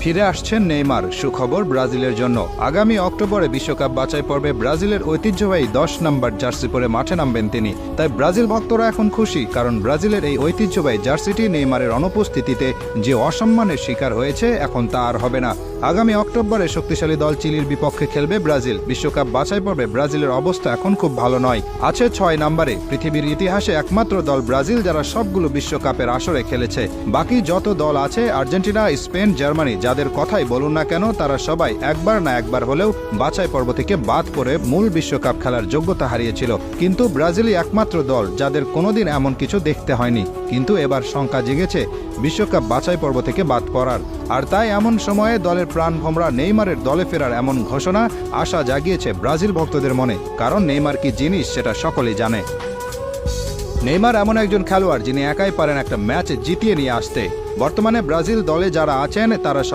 ফিরে আসছেন নেইমার। সুখবর ব্রাজিলের জন্য। আগামী অক্টোবরে বিশ্বকাপ বাছাই পর্বে ব্রাজিলের ঐতিহ্যবাহী 10 নম্বর জার্সি পরে মাঠে নামবেন তিনি। তাই ব্রাজিল ভক্তরা এখন খুশি, কারণ ব্রাজিলের এই ঐতিহ্যবাহী জার্সিটি নেইমারের অনুপস্থিতিতে যে অসম্মানের শিকার হয়েছে, এখন তা আর হবে না। আগামী অক্টোবরে শক্তিশালী দল চিলির বিপক্ষে খেলবে ব্রাজিল। বিশ্বকাপ বাছাই পর্বে ব্রাজিলের অবস্থা এখন খুব ভালো নয়, আছে 6 নম্বরে। পৃথিবীর ইতিহাসে একমাত্র দল ব্রাজিল যারা সবগুলো বিশ্বকাপের আসরে খেলেছে। বাকি যত দল আছে, আর্জেন্টিনা, স্পেন, জার্মানি, যাদের কথাই বলুন না কেন, তারা সবাই একবার না একবার হলেও বাছাই পর্ব থেকে বাদ পড়ে মূল বিশ্বকাপ খেলার যোগ্যতা হারিয়েছিল। কিন্তু ব্রাজিলই একমাত্র দল যাদের কোনোদিন এমন কিছু দেখতে হয়নি। কিন্তু এবার শঙ্কা জেগেছে বিশ্বকাপ বাছাই পর্ব থেকে বাদ পড়ার। আর তাই এমন সময়ে দলের প্রাণভোমরা নেইমারের দলে ফেরার এমন ঘোষণা আশা জাগিয়েছে ব্রাজিল ভক্তদের মনে। কারণ নেইমার কি জিনিস সেটা সকলেই জানে। নেইমার এমন একজন খেলোয়াড় যিনি একাই পারেন একটা ম্যাচ জিতিয়ে নিয়ে আসতে। বর্তমানে ব্রাজিল দলে যারা আছেন তারা সবাই